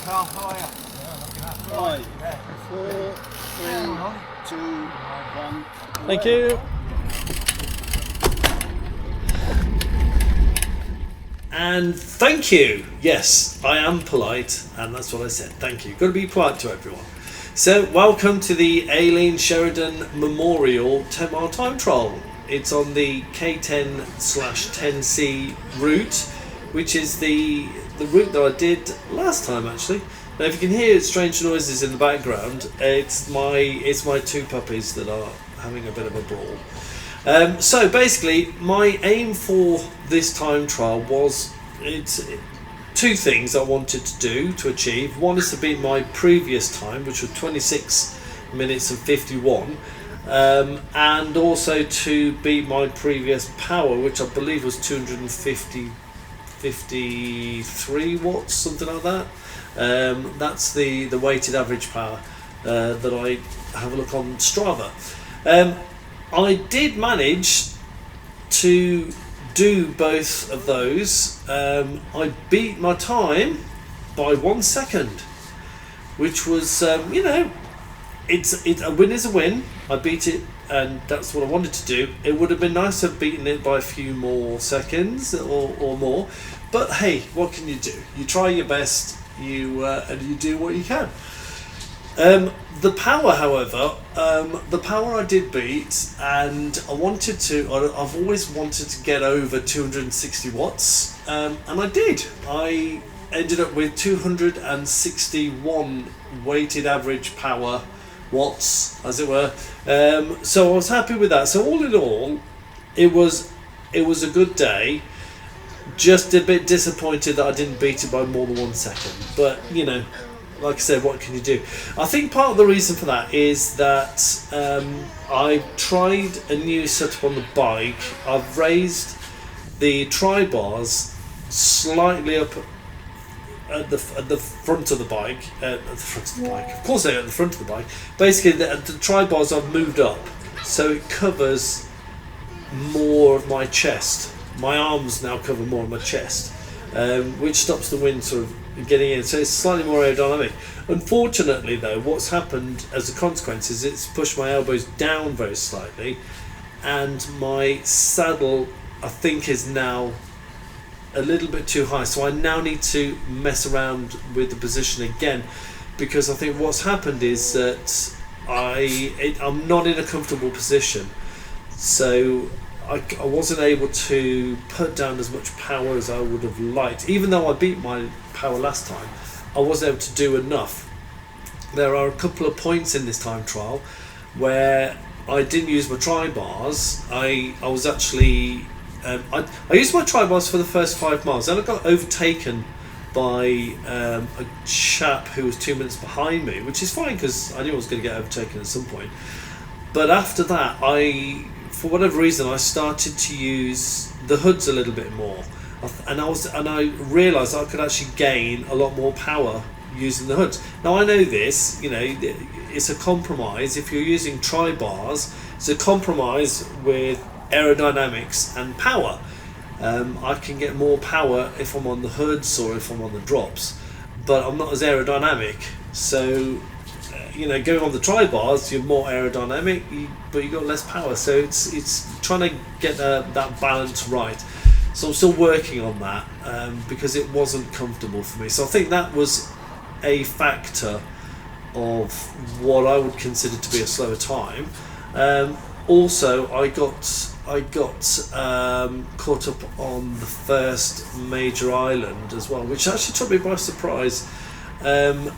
Carl, how are you? Five, four, three, two, one. Thank you. And thank you. Yes, I am polite, and that's what I said. Thank you. Got to be polite to everyone. So, welcome to the Eileen Sheridan Memorial 10-mile time trial. It's on the K10/10C route, which is the route that I did last time actually. Now, if you can hear strange noises in the background, it's my two puppies that are having a bit of a brawl. So basically, my aim for this time trial was two things I wanted to do to achieve. One is to beat my previous time, which was 26 minutes and 51, and also to beat my previous power, which I believe was 253 watts, something like that. That's the weighted average power that I have a look on Strava. I did manage to do both of those. I beat my time by 1 second, which was, it's a win is a win. I beat it, and that's what I wanted to do. It would have been nice to have beaten it by a few more seconds or more, but hey, what can you do? You try your best, and you do what you can. The power, however, the power I did beat, and I've always wanted to get over 260 watts, and I did. I ended up with 261 weighted average power watts, as it were. So I was happy with that. So all in all, it was a good day. Just a bit disappointed that I didn't beat it by more than 1 second, but like I said, what can you do? I think part of the reason for that is that I tried a new setup on the bike. I've raised the tri-bars slightly up at the front of the bike. Of course they're at the front of the bike. Basically, the tri-bars I've moved up, so it covers more of my chest. My arms now cover more of my chest, which stops the wind sort of getting in, so it's slightly more aerodynamic. Unfortunately though, what's happened as a consequence is it's pushed my elbows down very slightly, and my saddle I think is now a little bit too high, so I now need to mess around with the position again, because I think what's happened is that I'm not in a comfortable position, so I wasn't able to put down as much power as I would have liked. Even though I beat my power last time, I wasn't able to do enough. There are a couple of points in this time trial where I didn't use my tri-bars. I was actually I used my tri-bars for the first 5 miles, then I got overtaken by a chap who was 2 minutes behind me, which is fine because I knew I was going to get overtaken at some point. But after that, for whatever reason, I started to use the hoods a little bit more, and I realised I could actually gain a lot more power using the hoods. Now I know this, it's a compromise. If you're using tri-bars, it's a compromise with aerodynamics and power. I can get more power if I'm on the hoods or if I'm on the drops, but I'm not as aerodynamic. So going on the tri-bars, you're more aerodynamic, but you got less power. So it's trying to get that balance right. So I'm still working on that because it wasn't comfortable for me. So I think that was a factor of what I would consider to be a slower time. Also, I got caught up on the first major island as well, which actually took me by surprise. I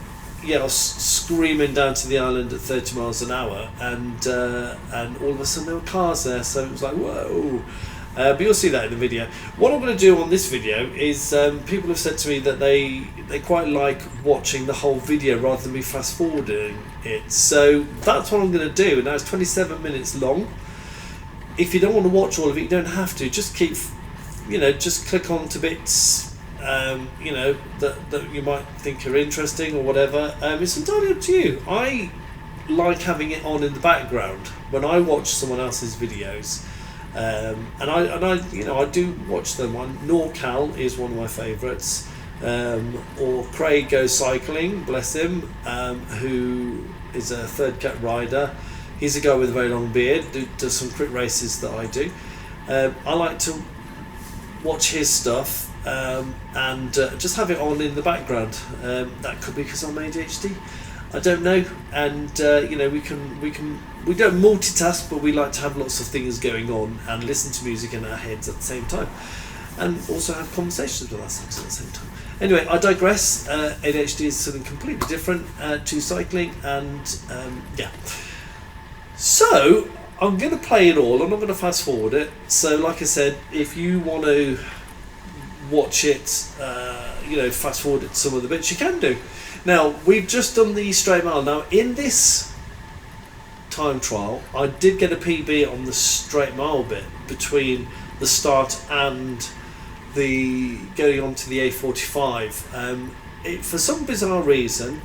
was screaming down to the island at 30 miles an hour, and all of a sudden there were cars there, so it was like, whoa. But you'll see that in the video. What I'm going to do on this video is, people have said to me that they quite like watching the whole video rather than me fast forwarding it. So that's what I'm going to do. Now it's 27 minutes long. If you don't want to watch all of it, you don't have to. Just just click on to bits that you might think are interesting or whatever. It's entirely up to you. I like having it on in the background when I watch someone else's videos, and I do watch them. NorCal is one of my favourites. or Craig Goes Cycling, bless him, who is a third cat rider. He's a guy with a very long beard, does some quick races that I do. I like to watch his stuff and just have it on in the background. That could be because I'm ADHD, I don't know. And we don't multitask, but we like to have lots of things going on and listen to music in our heads at the same time, and also have conversations with ourselves at the same time. Anyway, I digress. ADHD is something completely different to cycling, and yeah. So I'm going to play it all. I'm not going to fast forward it. So, like I said, if you want to watch it, fast forward it some of the bits, you can do. Now, we've just done the straight mile. Now, in this time trial, I did get a PB on the straight mile bit between the start and the going on to the A45. For some bizarre reason,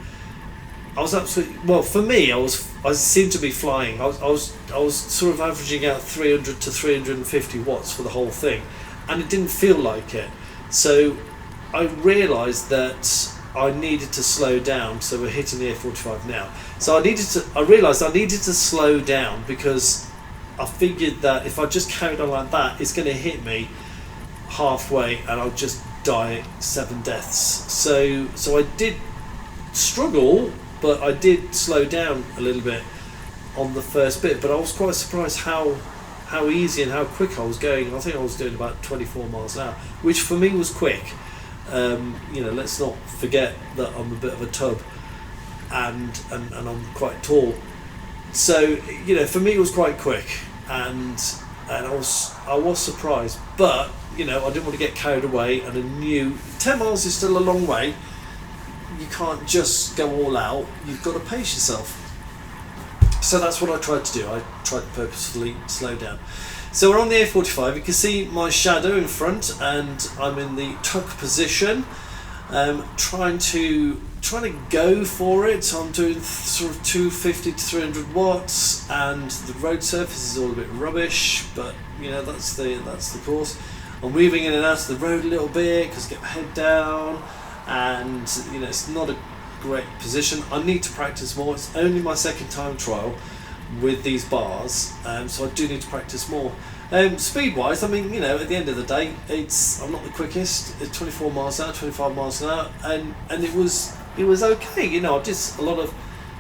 I was absolutely, well, for me, I seemed to be flying. I was sort of averaging out 300 to 350 watts for the whole thing, and it didn't feel like it. So I realised that I needed to slow down. So we're hitting the A45 now. So I realised I needed to slow down, because I figured that if I just carried on like that, it's going to hit me halfway and I'll just die 7 deaths. So I did struggle, but I did slow down a little bit on the first bit. But I was quite surprised how easy and how quick I was going. I think I was doing about 24 miles an hour, which for me was quick. Let's not forget that I'm a bit of a tub, and I'm quite tall. So for me it was quite quick, and I was surprised. But I didn't want to get carried away, and I knew 10 miles is still a long way. You can't just go all out. You've got to pace yourself. So that's what I tried to do. I tried to purposefully slow down. So we're on the A45. You can see my shadow in front, and I'm in the tuck position, trying to go for it. I'm doing sort of 250 to 300 watts, and the road surface is all a bit rubbish, but that's the course. I'm weaving in and out of the road a little bit because I get my head down, and it's not a great position. I need to practice more. It's only my second time trial with these bars, so I do need to practice more. Speed wise, I mean, at the end of the day, I'm not the quickest. It's 24 miles an hour, 25 miles an hour, and it was okay. I did a lot of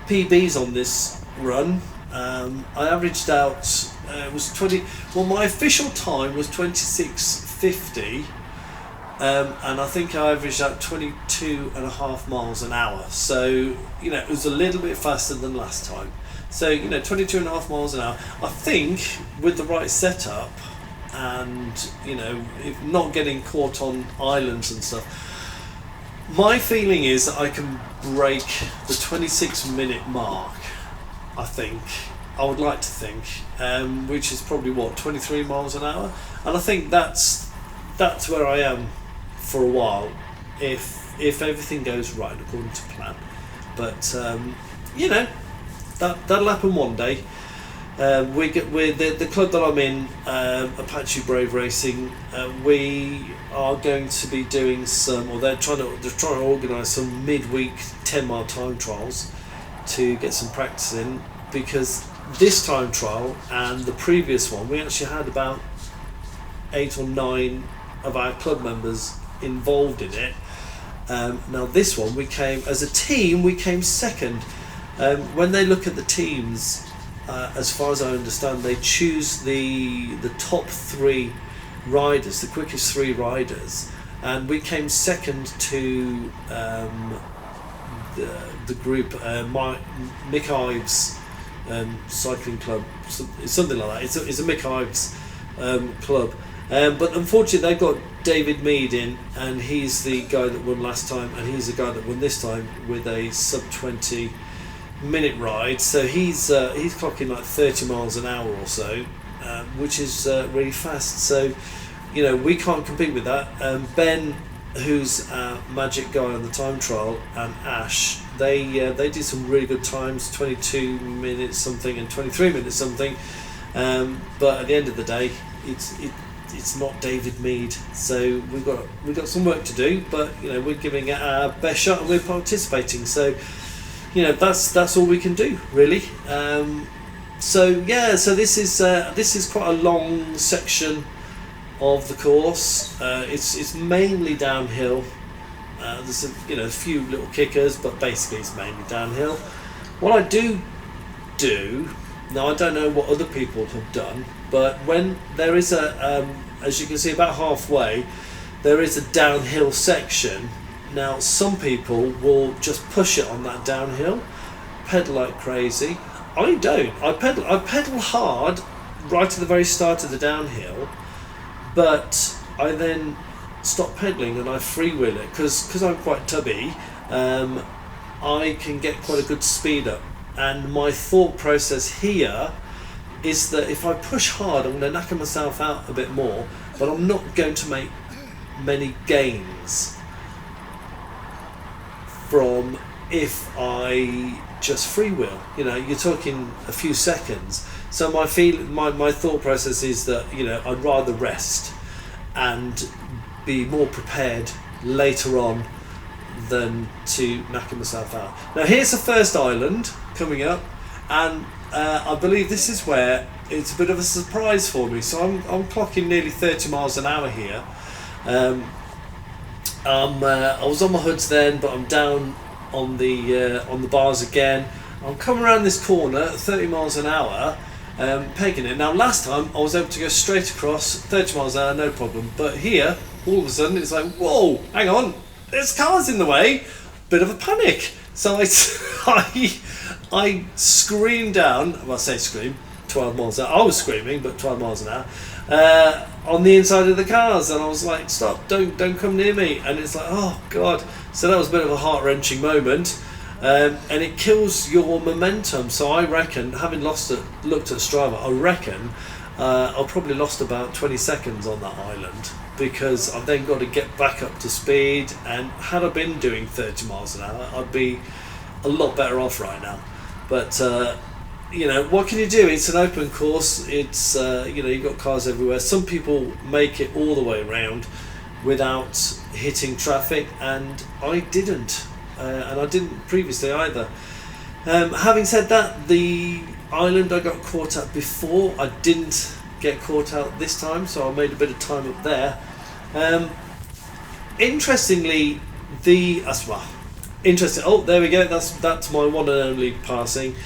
PBs on this run. I averaged out it was 20. Well, my official time was 26:50. And I think I averaged out 22.5 miles an hour. So, it was a little bit faster than last time. So, 22.5 miles an hour. I think with the right setup and, if not getting caught on islands and stuff, my feeling is that I can break the 26-minute mark, I think. I would like to think, which is probably 23 miles an hour. And I think that's where I am for a while, if everything goes right according to plan. But that'll happen one day. We're the club that I'm in, Apache Brave Racing. We are going to be doing some, or they're trying to organise some midweek 10-mile time trials to get some practice in, because this time trial and the previous one, we actually had about 8 or 9 of our club members involved in it. Now this one, we came as a team, we came second. When they look at the teams, as far as I understand, they choose the top 3 riders, the quickest 3 riders, and we came second to the group, Mick Ives cycling club, something like that. It's a Mick Ives club. But unfortunately they've got David Mead in, and he's the guy that won last time, and he's the guy that won this time with a sub 20 minute ride. So he's clocking like 30 miles an hour or so, which is really fast. So we can't compete with that. Ben, who's a magic guy on the time trial, and Ash, they did some really good times, 22 minutes something and 23 minutes something. But at the end of the day, it's not David Mead, so we've got some work to do, but we're giving it our best shot and we're participating. So that's all we can do really. So this is quite a long section of the course. It's mainly downhill. There's a few little kickers, but basically it's mainly downhill. What I do now, I don't know what other people have done, but when there is as you can see about halfway, there is a downhill section. Now some people will just push it on that downhill, pedal like crazy. I don't. I pedal hard right at the very start of the downhill, but I then stop pedaling and I freewheel it because I'm quite tubby. I can get quite a good speed up, and my thought process here is that if I push hard, I'm going to knack myself out a bit more, but I'm not going to make many gains from if I just freewheel. You're talking a few seconds. So my thought process is that I'd rather rest and be more prepared later on than to knacking myself out. Now here's the first island coming up, and I believe this is where it's a bit of a surprise for me. So I'm clocking nearly 30 miles an hour here. I was on my hoods then, but I'm down on the bars again. I'm coming around this corner at 30 miles an hour, pegging it. Now last time I was able to go straight across 30 miles an hour, no problem, but here all of a sudden it's like, whoa, hang on, there's cars in the way. Bit of a panic. So I screamed down, well I say scream, 12 miles an hour. I was screaming, but 12 miles an hour on the inside of the cars, and I was like, stop, don't come near me. And it's like, oh god. So that was a bit of a heart-wrenching moment, and it kills your momentum. So I reckon, having looked at Strava, I reckon I probably lost about 20 seconds on that island, because I've then got to get back up to speed, and had I been doing 30 miles an hour, I'd be a lot better off right now. But what can you do? It's an open course. It's you've got cars everywhere. Some people make it all the way around without hitting traffic, and I didn't, and I didn't previously either. Having said that, the island I got caught at before, I didn't get caught out this time, so I made a bit of time up there. Interestingly, oh, there we go, that's my one and only passing.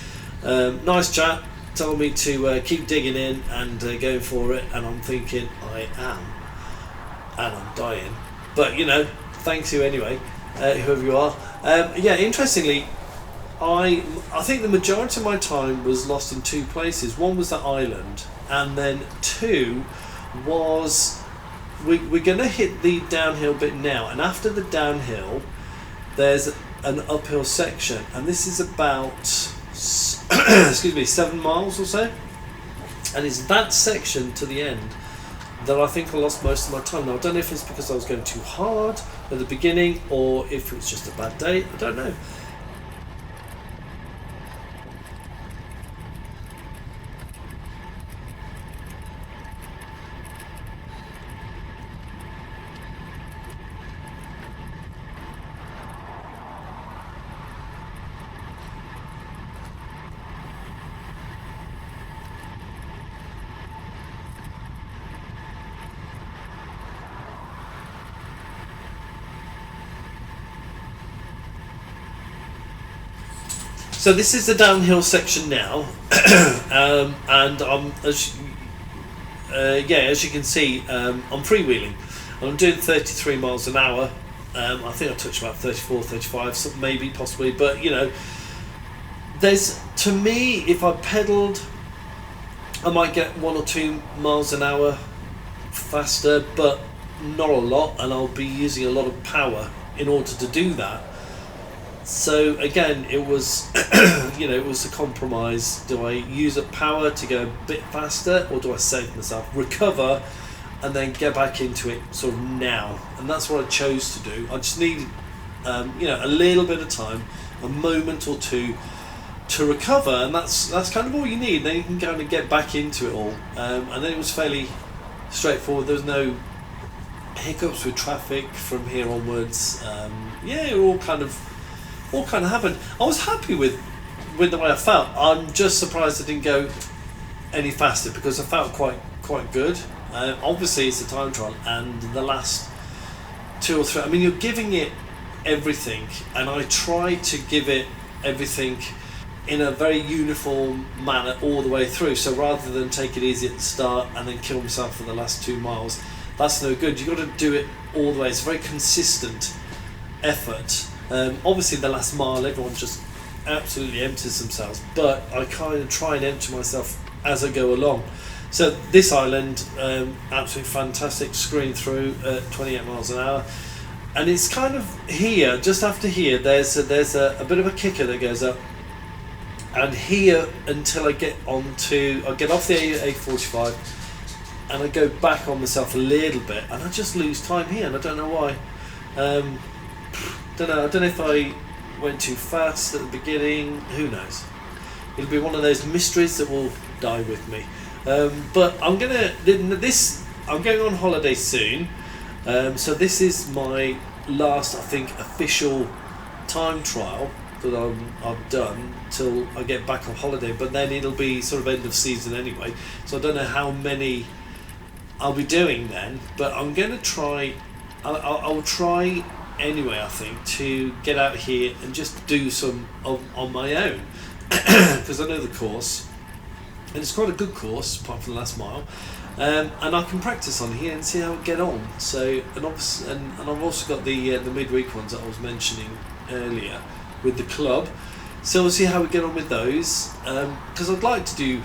Nice chap, told me to keep digging in and going for it, and I'm thinking I am, and I'm dying, but thanks you anyway, whoever you are. Interestingly, I think the majority of my time was lost in two places. One was that island, and then two was we're going to hit the downhill bit now, and after the downhill there's an uphill section, and this is about 7 miles or so, and it's that section to the end that I think I lost most of my time. Now I don't know if it's because I was going too hard at the beginning, or if it's just a bad day, I don't know. So this is the downhill section now, and as you can see, I'm freewheeling. I'm doing 33 miles an hour. I think I touched about 34, 35, maybe, possibly, but to me, if I pedalled, I might get 1 or 2 miles an hour faster, but not a lot, and I'll be using a lot of power in order to do that. So again, it was it was a compromise. Do I use up power to go a bit faster, or do I save myself, recover, and then get back into it sort of now? And that's what I chose to do. I just needed a little bit of time, a moment or two to recover, and that's kind of all you need. Then you can kind of get back into it all, and then it was fairly straightforward. There was no hiccups with traffic from here onwards. It all kind of happened. I was happy with the way I felt. I'm just surprised I didn't go any faster because I felt quite good. Obviously, it's a time trial, and the last 2 or 3. I mean, you're giving it everything, and I try to give it everything in a very uniform manner all the way through. So rather than take it easy at the start and then kill myself for the last 2 miles, that's no good. You've got to do it all the way. It's a very consistent effort. Obviously, the last mile, everyone just absolutely empties themselves, but I kind of try and empty myself as I go along. So this island, absolutely fantastic, screen through at 28 miles an hour. And it's kind of here, just after here, there's a bit of a kicker that goes up. And here, until I get off the A45, and I go back on myself a little bit, and I just lose time here, and I don't know why. I don't know if I went too fast at the beginning. Who knows? It'll be one of those mysteries that will die with me. But I'm going on holiday soon. So this is my last, I think, official time trial that I've done till I get back on holiday. But then it'll be sort of end of season anyway. So I don't know how many I'll be doing then. But I'm going to try. I'll try anyway, I think, to get out here and just do some on my own because I know the course. And it's quite a good course, apart from the last mile, and I can practice on here and see how I get on. So, and I've also got the midweek ones that I was mentioning earlier with the club. So we'll see how we get on with those. Because I'd like to do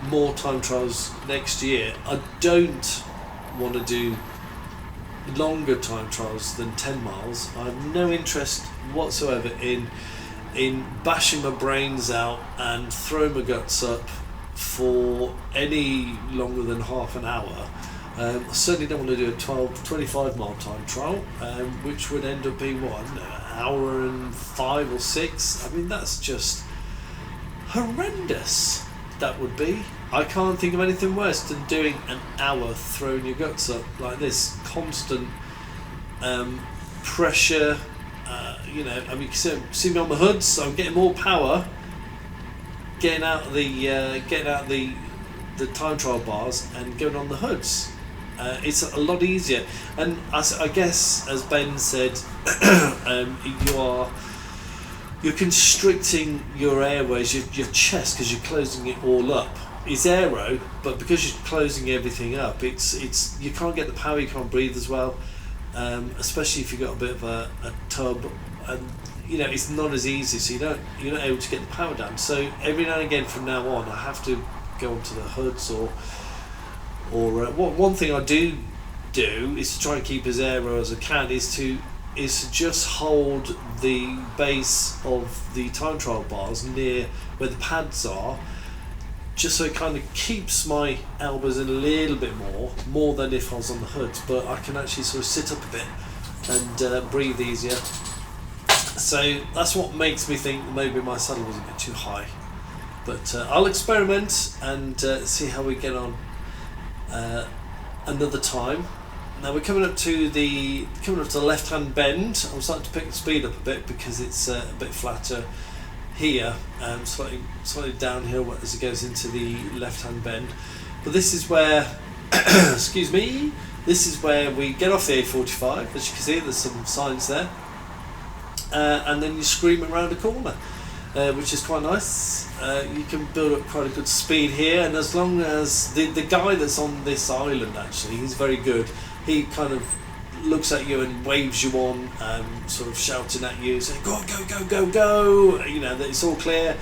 more time trials next year. I don't want to do longer time trials than 10 miles. I have no interest whatsoever in bashing my brains out and throwing my guts up for any longer than half an hour. I certainly don't want to do a 25 mile time trial, which would end up being what, an hour and 5 or 6. I mean, that's just horrendous. That would be. I can't think of anything worse than doing an hour throwing your guts up like this, constant pressure. I mean, you can see me on the hoods. I'm getting more power getting out the time trial bars and going on the hoods. It's a lot easier, and I guess, as Ben said, you're constricting your airways, your chest, because you're closing it all up. It's aero, but because you're closing everything up, it's you can't get the power, you can't breathe as well, especially if you've got a bit of a tub, and it's not as easy, so you're not able to get the power down. So every now and again from now on, I have to go onto the hoods, or one thing I do is to try and keep as aero as I can, is to just hold the base of the time trial bars near where the pads are, just so it kind of keeps my elbows in a little bit more than if I was on the hoods, but I can actually sort of sit up a bit and breathe easier. So that's what makes me think maybe my saddle was a bit too high. But I'll experiment and see how we get on another time. Now we're coming up to the left-hand bend. I'm starting to pick the speed up a bit because it's a bit flatter here, slightly downhill as it goes into the left-hand bend. But this is where, excuse me, this is where we get off the A45. As you can see, there's some signs there. And then you scream around a corner, which is quite nice. You can build up quite a good speed here, and as long as the guy that's on this island, actually, he's very good. He kind of looks at you and waves you on, sort of shouting at you, saying, go, go, go, go, go, that it's all clear.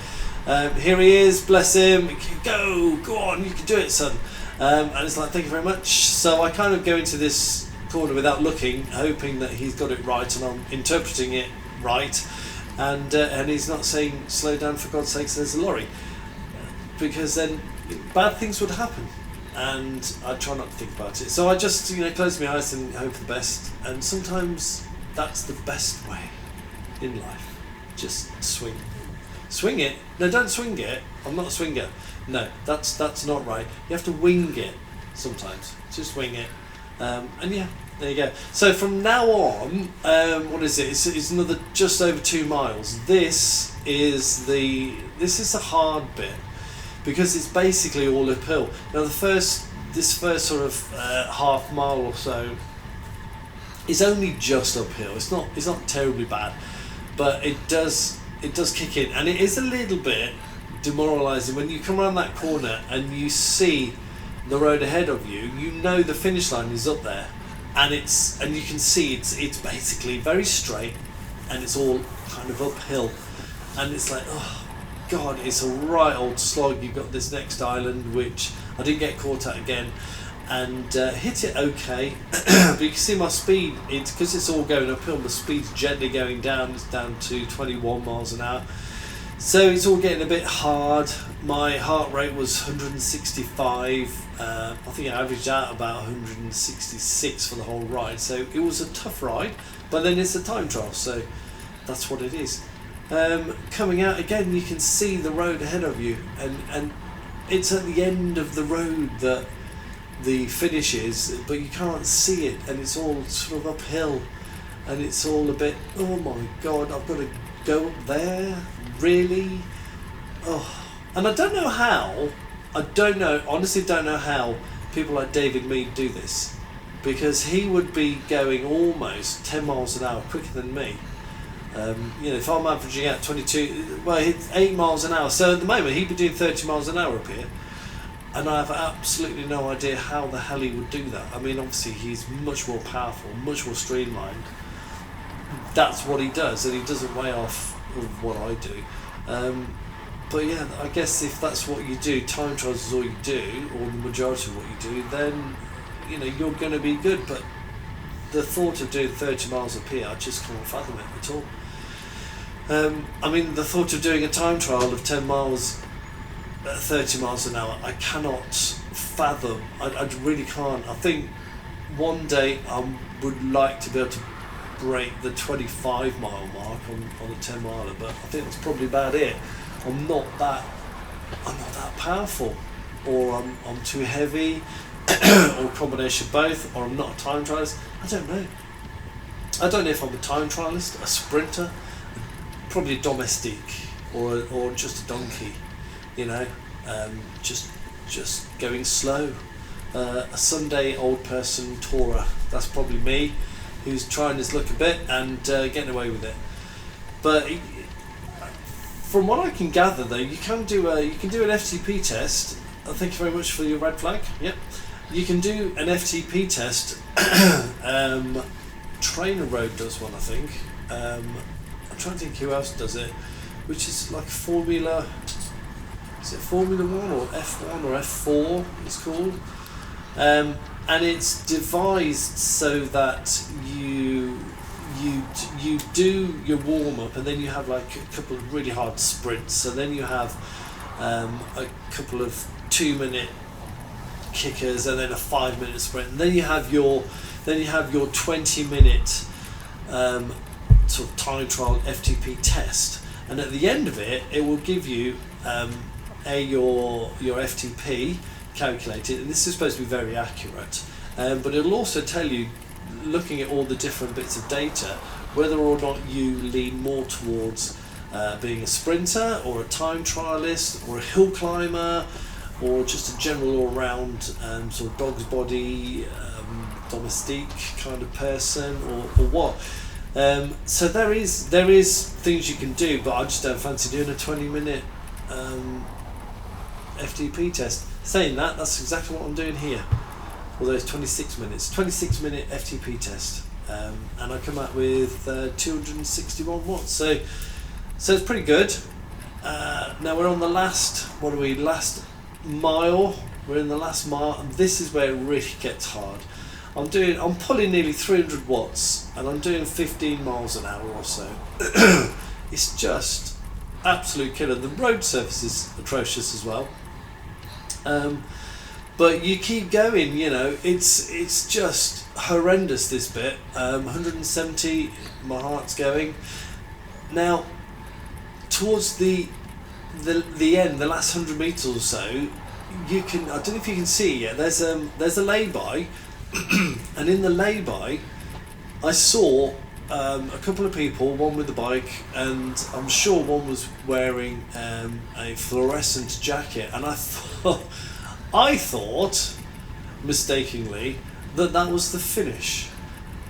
Here he is, bless him, go on, you can do it, son. And it's like, thank you very much. So I kind of go into this corner without looking, hoping that he's got it right and I'm interpreting it right, and he's not saying slow down, for God's sakes, there's a lorry, because then bad things would happen, and I try not to think about it. So I just close my eyes and hope for the best, and sometimes that's the best way in life. Just swing it. No, don't swing it. I'm not a swinger. No, that's not right. You have to wing it. sometimes. Just wing it. And yeah, there you go. So from now on, what is it? It's another just over 2 miles. This is the hard bit, because it's basically all uphill. Now this first sort of half mile or so is only just uphill. It's not terribly bad, but it does kick in, and it is a little bit demoralising when you come around that corner and you see the road ahead of you. You know the finish line is up there, and you can see it's basically very straight, and it's all kind of uphill, and it's like, oh god, it's a right old slog. You've got this next island, which I didn't get caught at again, and hit it okay. But you can see my speed, it's because it's all going uphill, my speed's gently going down. It's down to 21 miles an hour, so it's all getting a bit hard. My heart rate was 165. I think I averaged out about 166 for the whole ride, so it was a tough ride, but then it's a time trial, so that's what it is. Coming out again, you can see the road ahead of you, and it's at the end of the road that the finish is, but you can't see it, and it's all sort of uphill, and it's all a bit, oh my god, I've got to go up there, really? Oh, and I don't know how, honestly don't know how people like David Mead do this, because he would be going almost 10 miles an hour quicker than me. If I'm averaging out 22, well, it's 8 miles an hour, so at the moment he'd be doing 30 miles an hour up here, and I have absolutely no idea how the hell he would do that. I mean, obviously he's much more powerful, much more streamlined. That's what he does, and he doesn't weigh off of what I do. But yeah, I guess if that's what you do, time trials is all you do, or the majority of what you do, then you're going to be good. But the thought of doing 30 miles up here, I just can't fathom it at all. I mean, the thought of doing a time trial of 10 miles at 30 miles an hour, I cannot fathom. I really can't. I think one day I would like to be able to break the 25 mile mark on a 10 miler, but I think that's probably about it. I'm not that powerful, or I'm too heavy, or a combination of both, or I'm not a time trialist. I don't know. I don't know if I'm a time trialist, a sprinter, probably a domestique, or just a donkey, just going slow. A Sunday old person tourer. That's probably me, who's trying his luck a bit and getting away with it. But from what I can gather, though, you can do an FTP test. Thank you very much for your red flag. Yep, you can do an FTP test. Trainer Road does one, I think. I'm trying to think who else does it, which is like Formula. Is it Formula 1 or F1 or F4? It's called. And it's devised so that you do your warm up, and then you have like a couple of really hard sprints. So then you have a couple of 2-minute kickers, and then a 5-minute sprint, and then you have your 20-minute sort of time trial FTP test. And at the end of it, it will give you your FTP calculated, and this is supposed to be very accurate, but it'll also tell you, looking at all the different bits of data, whether or not you lean more towards being a sprinter, or a time trialist, or a hill climber, or just a general all-round sort of dog's body, domestique kind of person, or what. So there is things you can do, but I just don't fancy doing a 20-minute FTP test. Saying that, that's exactly what I'm doing here. Although it's 26 minutes, 26-minute FTP test, and I come out with 261 watts. So it's pretty good. Now we're on the last mile. We're in the last mile, and this is where it really gets hard. I'm pulling nearly 300 watts, and I'm doing 15 miles an hour or so. It's just absolute killer. The road surface is atrocious as well. But you keep going, it's just horrendous, this bit. 170, my heart's going. Now, towards the end, the last 100 metres or so, you can, I don't know if you can see yet, there's a lay-by, and in the lay-by I saw a couple of people, one with the bike, and I'm sure one was wearing a fluorescent jacket, and I thought mistakenly that was the finish.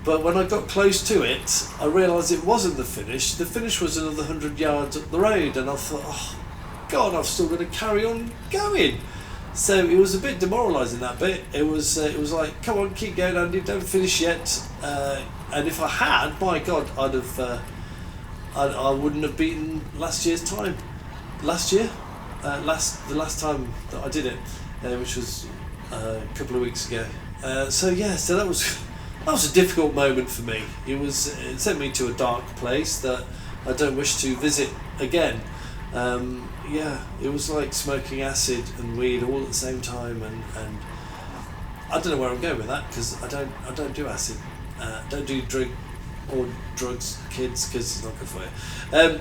But when I got close to it, I realised it wasn't the finish. The finish was another 100 yards up the road, and I thought, oh God, I've still got to carry on going. So it was a bit demoralising, that bit. It was like, come on, keep going, Andy, don't finish yet. And if I had, my God, I wouldn't have beaten last year's time. Last year, the last time that I did it, which was a couple of weeks ago. So that was a difficult moment for me. It sent me to a dark place that I don't wish to visit again. It was like smoking acid and weed all at the same time, and I don't know where I'm going with that, because I don't do acid, don't do drugs, kids, because it's not good for you,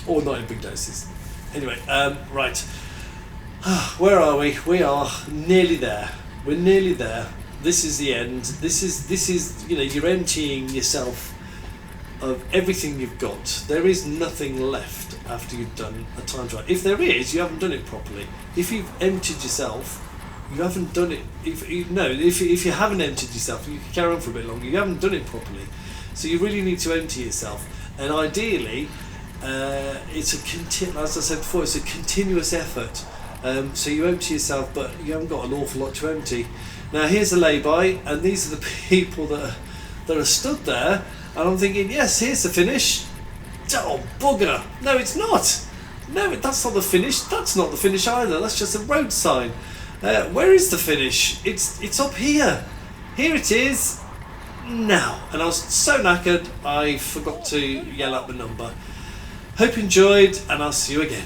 or not in big doses. Anyway, right, where are we? We are nearly there. We're nearly there. This is the end. This is you're emptying yourself of everything you've got. There is nothing left after you've done a time trial. If there is, you haven't done it properly. If you've emptied yourself, you haven't done it. If you haven't emptied yourself, you can carry on for a bit longer. You haven't done it properly. So you really need to empty yourself. And ideally, as I said before, it's a continuous effort. So you empty yourself, but you haven't got an awful lot to empty. Now here's a lay-by, and these are the people that are stood there, and I'm thinking, yes, here's the finish. Oh, bugger. No, it's not. No, that's not the finish. That's not the finish either. That's just a road sign. Where is the finish? It's up here. Here it is. Now. And I was so knackered, I forgot to yell out the number. Hope you enjoyed, and I'll see you again.